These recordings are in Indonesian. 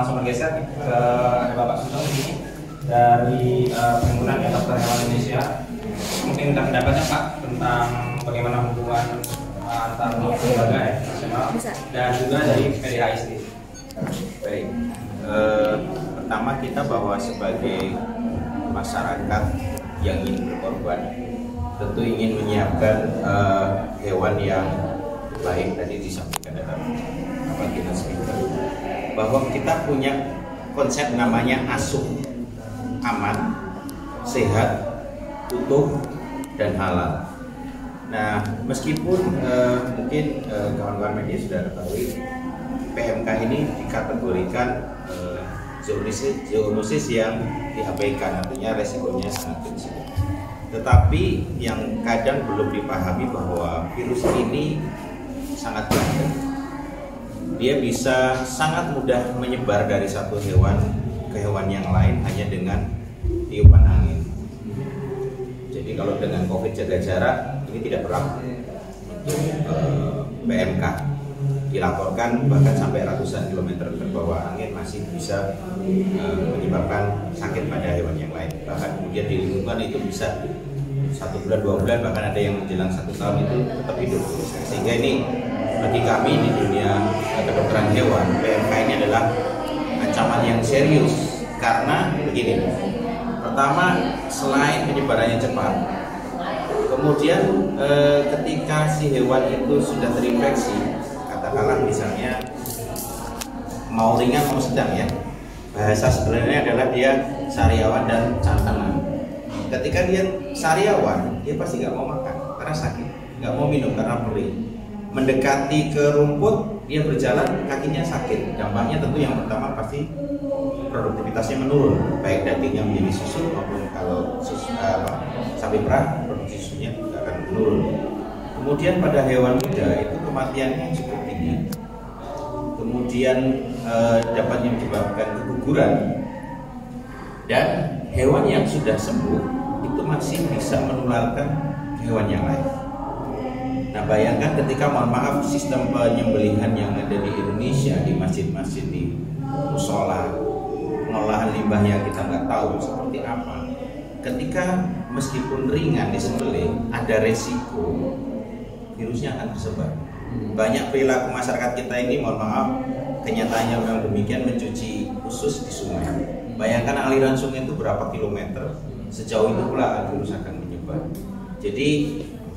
langsung bergeser ke Bapak Sugeng di sini dari Perhimpunan Dokter Hewan Indonesia. Mungkin pendapatnya Pak tentang bagaimana hubungan antar lembaga nasional dan juga dari PDHI sendiri. Baik, pertama kita bahwa sebagai masyarakat yang ingin berkorban tentu ingin menyiapkan hewan yang baik. Tadi disampaikan dalam bagian speaker bahwa kita punya konsep namanya asuh, aman, sehat, utuh, dan halal. Nah, meskipun mungkin kawan-kawan media sudah ketahui, PMK ini dikategorikan zoonosis yang diabaikan, artinya resikonya sangat kecil. Tetapi yang kadang belum dipahami bahwa virus ini sangat bandel. Dia bisa sangat mudah menyebar dari satu hewan ke hewan yang lain hanya dengan tiupan angin. Jadi kalau dengan COVID jaga jarak ini tidak berlaku. PMK dilaporkan bahkan sampai ratusan kilometer terbawa angin masih bisa menyebabkan sakit pada hewan yang lain. Bahkan kemudian di lingkungan itu bisa 1 bulan, 2 bulan, bahkan ada yang menjelang 1 tahun itu tetap hidup. Sehingga ini bagi kami di dunia kedokteran hewan, PMK ini adalah ancaman yang serius. Karena begini, pertama selain penyebarannya cepat, kemudian ketika si hewan itu sudah terinfeksi, katakanlah misalnya mau ringan mau sedang ya, bahasa sebenarnya adalah dia sariawan dan cantangan. Ketika dia sariawan, dia pasti nggak mau makan karena sakit, nggak mau minum karena perih. Mendekati ke rumput, dia berjalan kakinya sakit. Dampaknya tentu yang pertama pasti produktivitasnya menurun, baik dagingnya menjadi susu maupun kalau sapi perah produksi susunya juga akan menurun. Kemudian pada hewan muda itu kematiannya cukup tinggi. Kemudian dapat menyebabkan keguguran, dan hewan yang sudah sembuh itu masih bisa menularkan hewan yang lain. Nah, bayangkan ketika, mohon maaf, sistem penyembelihan yang ada di Indonesia, di masjid-masjid, di musola, pengolahan limbahnya kita nggak tahu seperti apa. Ketika meskipun ringan disembelih, ada resiko virusnya akan tersebar. Banyak perilaku masyarakat kita ini, mohon maaf, kenyataannya memang demikian, mencuci khusus di sungai. Bayangkan aliran sungai itu berapa kilometer, sejauh itu pula virus akan menyebar. Jadi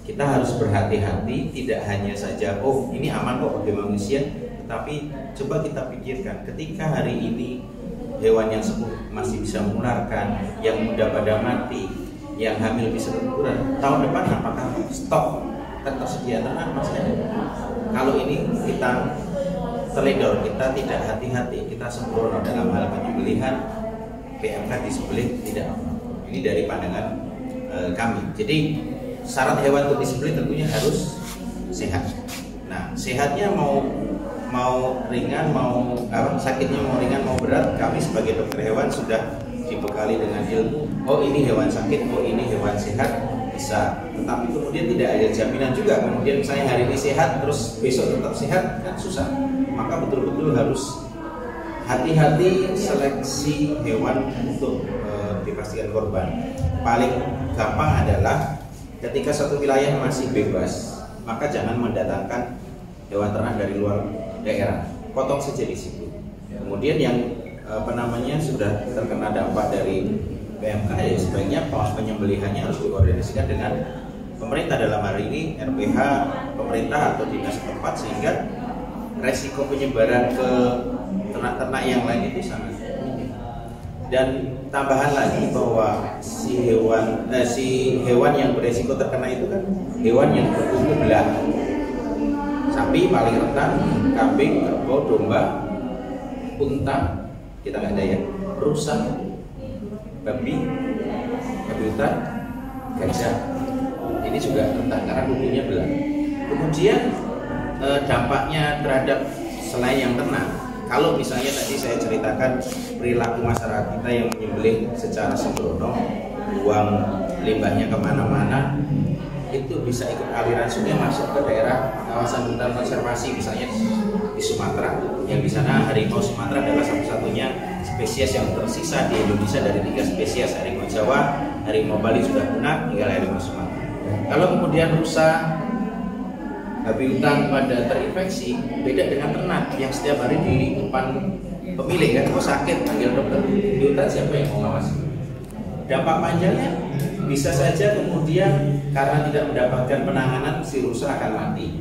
kita harus berhati-hati, tidak hanya saja oh ini aman kok bagi manusia, tetapi coba kita pikirkan ketika hari ini hewan yang sembuh masih bisa menularkan, yang muda pada mati, yang hamil bisa berkurang, tahun depan apakah stok ketersediaan ternak masih ada? Kalau ini kita teledor, kita tidak hati-hati, kita sembrono dalam hal penyembelihan, PMK disembelih tidak apa. Ini dari pandangan kami. Jadi syarat hewan untuk disembelih tentunya harus sehat. Nah, sehatnya mau ringan, mau sakitnya mau ringan mau berat, kami sebagai dokter hewan sudah dibekali dengan ilmu. Oh ini hewan sakit, oh ini hewan sehat, bisa. Tetapi kemudian tidak ada jaminan juga. Kemudian misalnya hari ini sehat, terus besok tetap sehat, kan susah. Maka betul-betul harus hati-hati seleksi hewan untuk dipastikan korban. Paling gampang adalah ketika satu wilayah masih bebas, maka jangan mendatangkan hewan ternak dari luar daerah, potong saja di situ. Kemudian yang sudah terkena dampak dari PMK, ya sebaiknya proses penyembelihannya harus dikoordinasikan dengan pemerintah, dalam hari ini RPH pemerintah atau dinas setempat, sehingga resiko penyebaran ke ternak-ternak yang lain itu sangat tinggi. Dan tambahan lagi bahwa si hewan yang beresiko terkena itu kan hewan yang bertumbuh belah. Sapi paling rentan, kambing, kerbau, domba, unta, kita nggak ada ya, rusa, babi hutan, gajah. Ini juga rentan karena kukunya belah. Kemudian dampaknya terhadap selain yang ternak, kalau misalnya tadi saya ceritakan perilaku masyarakat kita yang menyembelih secara sembrono, buang limbahnya kemana-mana, itu bisa ikut aliran sungai masuk ke daerah kawasan hutan konservasi, misalnya di Sumatera, yang di sana harimau Sumatera adalah satu-satunya spesies yang tersisa di Indonesia dari 3 spesies, harimau Jawa, harimau Bali sudah punah, tinggal harimau Sumatera. Kalau kemudian rusa babi hutan pada terinfeksi, beda dengan ternak yang setiap hari di depan pemilik kan, kalau sakit panggil dokter. Di hutan siapa yang mau ngawasi? Dampak panjangnya bisa saja kemudian karena tidak mendapatkan penanganan, si rusa akan mati,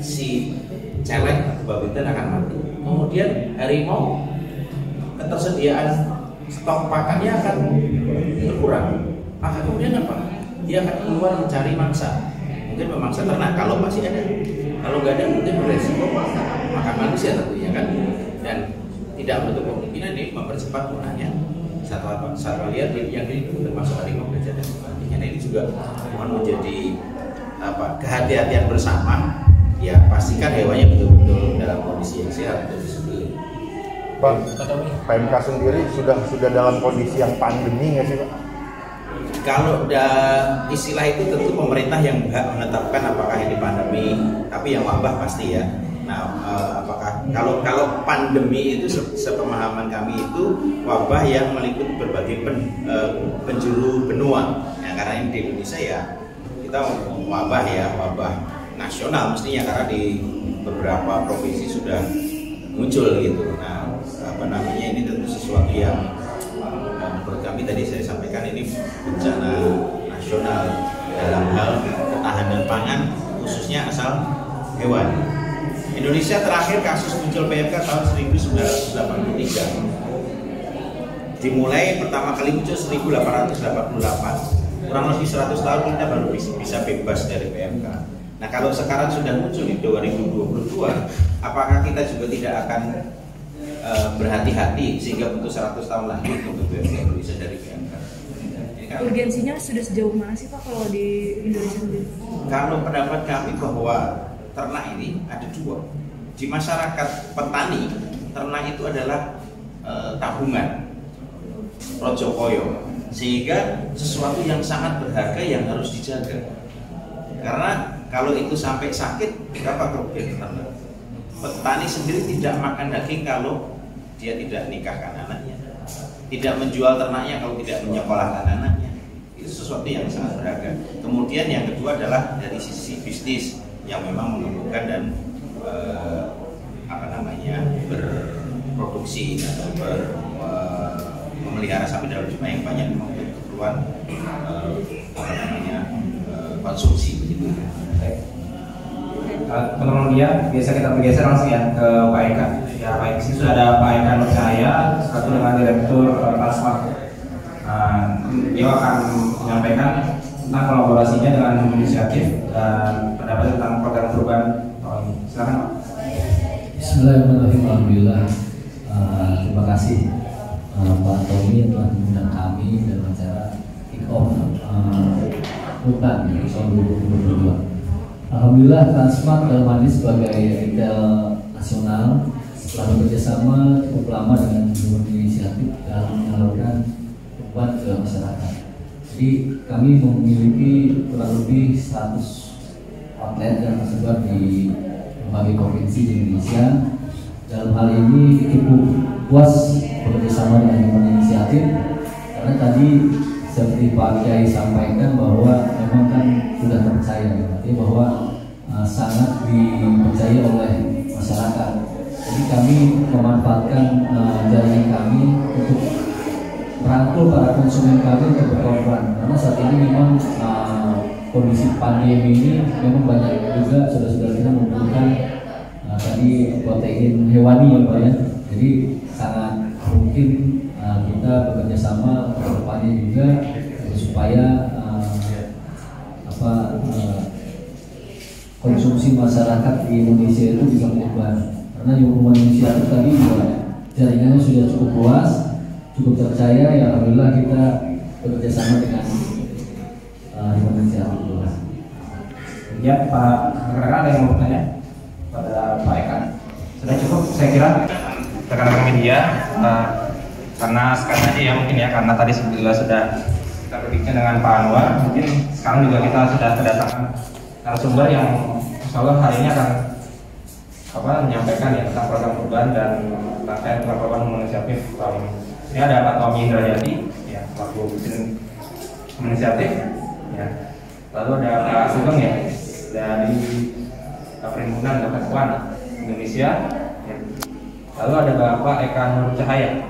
si celeng atau babi hutan akan mati. Kemudian harimau, ketersediaan stok pakannya akan berkurang. Maka kemudian apa? Dia akan keluar mencari mangsa. Mungkin memangsa ternak kalau masih ada. Kalau nggak ada mungkin beresiko makan manusia tentunya kan. Dan tidak menutup kemungkinan ini mempercepat punahnya satwa liar yang dilindungi termasuk harimau, gajah dan sebagainya. Nah, ini juga mohon menjadi kehati-hatian bersama. Ya pastikan hewannya betul-betul dalam kondisi yang sehat untuk disembelih. Pak, PMK sendiri sudah dalam kondisi yang pandemi nggak sih Pak? Kalau istilah itu tentu pemerintah yang berhak menetapkan apakah ini pandemi, tapi yang wabah pasti ya. Nah, apakah kalau pandemi itu sepemahaman kami itu wabah yang meliputi berbagai penjuru benua. Ya, karena ini di Indonesia ya kita wabah nasional mestinya karena di beberapa provinsi sudah muncul gitu. Nah, ini tentu sesuatu yang menurut kami tadi saya sampaikan ini bencana nasional dalam hal ketahanan pangan khususnya asal hewan. Indonesia terakhir kasus muncul PMK tahun 1983. Dimulai pertama kali muncul 1888. Kurang lebih 100 tahun kita baru bisa bebas dari PMK. Nah, kalau sekarang sudah muncul di 2022, apakah kita juga tidak akan berhati-hati sehingga butuh 100 tahun lagi untuk bebas Indonesia dari PMK? Kan, urgensinya sudah sejauh mana sih Pak kalau di Indonesia sendiri? Kalau pendapat kami bahwa ternak ini ada 2. Di masyarakat petani, ternak itu adalah tabungan rojokoyo, sehingga sesuatu yang sangat berharga yang harus dijaga. Karena kalau itu sampai sakit, berapa kerugian ternak? Petani sendiri tidak makan daging kalau dia tidak nikahkan anaknya, tidak menjual ternaknya kalau tidak menyekolahkan anaknya. Itu sesuatu yang sangat berharga. Kemudian yang kedua adalah dari sisi bisnis yang memang menumbuhkan dan berproduksi atau memelihara sapi dalam jumlah yang banyak untuk keperluan konsumsi begitu. Teman-teman dia, biasa kita bergeser langsung ya ke Pak Eka. Ya, Pak Eka, sudah ada Pak Eka Nurcahaya, satu dengan Direktur Transmart. Dia akan menyampaikan tentang kolaborasinya dengan inisiatif dan pendapat tentang program perubahan tahun ini. Silakan Pak. Bismillahirrahmanirrahim. Alhamdulillah. Terima kasih Pak Tommy telah mengundang kami dalam acara kick off hutan tahun 2022. Alhamdulillah Transmart dalam hal ini sebagai retail nasional setelah bekerjasama cukup lama dengan berbagai inisiatif dalam menyalurkan beban ke masyarakat. Jadi kami memiliki kurang lebih 100 outlet yang tersebar di berbagai provinsi di Indonesia. Dalam hal ini cukup puas bekerjasama dengan berbagai inisiatif karena tadi seperti Pak Kiai sampaikan bahwa memang kan sudah terpercaya, artinya bahwa sangat dipercaya oleh masyarakat. Jadi kami memanfaatkan jaringan kami untuk merangkul para konsumen kami untuk berkorban karena saat ini memang kondisi pandemi ini memang banyak juga saudara-saudara kita membutuhkan tadi protein hewani ya Pak ya. Jadi sangat mungkin kita bekerja sama ke depannya juga supaya konsumsi masyarakat di Indonesia itu bisa berubah. Karena hubungan Indonesia itu tadi juga jaringannya sudah cukup luas, cukup terpercaya. Ya alhamdulillah kita bekerja sama dengan Indonesia. Ya Pak, rekan-rekan ada yang mau bertanya pada Pak Eka? Sudah cukup, saya kira rekan-rekan media. Karena sekarang aja ya mungkin ya, karena tadi juga sudah kita berbincang dengan Pak Anwar, mungkin sekarang juga kita sudah kedatangan narasumber yang insya Allah hari ini akan menyampaikan ya tentang program perubahan dan rangkaian program inisiatif tahun ini. Ini ada Pak Tommy Indrajati, ya, waktu bikin inisiatif, ya. Lalu ada Pak Sugeng ya, dari Perhimpunan Dokter Hewan Indonesia, ya. Lalu ada Bapak Eka Nur Cahaya,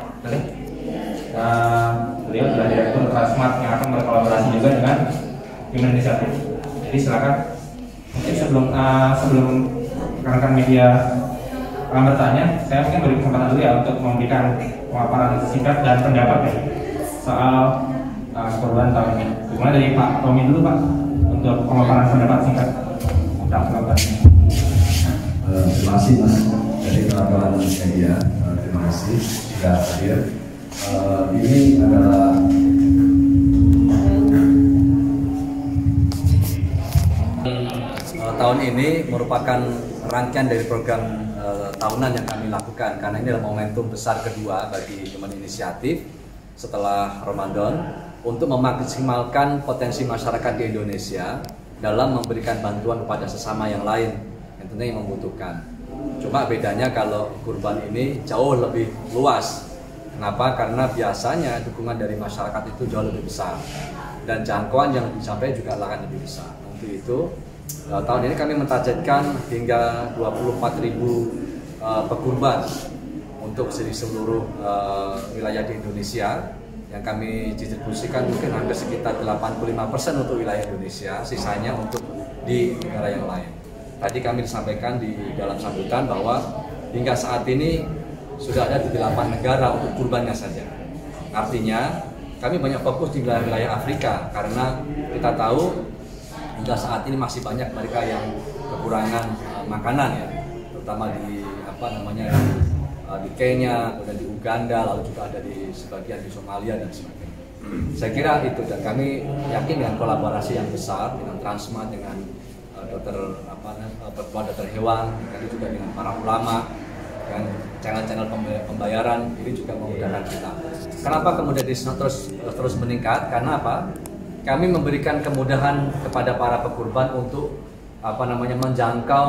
beliau adalah Direktur Transmart yang akan berkolaborasi juga dengan Human Initiative. Jadi silakan, mungkin sebelum rekan-rekan media bertanya, saya mungkin beri kesempatan dulu ya untuk memberikan pemaparan singkat dan pendapat ya soal korban tahun ini. Dimulai dari Pak Tommy dulu Pak untuk pemaparan pendapat singkat. Terima kasih Mas dari kawan-kawan media, terima kasih sudah hadir. Ini adalah tahun ini merupakan rangkaian dari program tahunan yang kami lakukan, karena ini adalah momentum besar kedua bagi Human Initiative setelah Ramadan untuk memaksimalkan potensi masyarakat di Indonesia dalam memberikan bantuan kepada sesama yang lain yang tentunya membutuhkan. Cuma bedanya kalau kurban ini jauh lebih luas. Kenapa? Karena biasanya dukungan dari masyarakat itu jauh lebih besar dan jangkauan yang dicapai juga akan lebih besar. Untuk itu tahun ini kami mentargetkan hingga 24.000 pekurban untuk di seluruh wilayah di Indonesia, yang kami distribusikan mungkin hampir sekitar 85% untuk wilayah Indonesia, sisanya untuk di negara yang lain. Tadi kami disampaikan di dalam sambutan bahwa hingga saat ini sudah ada di 8 negara untuk kurbannya saja. Artinya kami banyak fokus di wilayah Afrika karena kita tahu hingga saat ini masih banyak mereka yang kekurangan makanan ya, terutama di di Kenya, kemudian di Uganda, lalu juga ada di sebagian di Somalia dan sebagainya. Saya kira itu, dan kami yakin dengan kolaborasi yang besar dengan Transmart, dengan dokter hewan, dan juga dengan para ulama, dan channel-channel pembayaran ini juga memudahkan kita. Kenapa kemudian terus meningkat? Karena apa? Kami memberikan kemudahan kepada para pekurban untuk menjangkau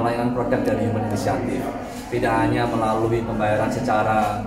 layanan produk dari Human Initiative. Tidak hanya melalui pembayaran secara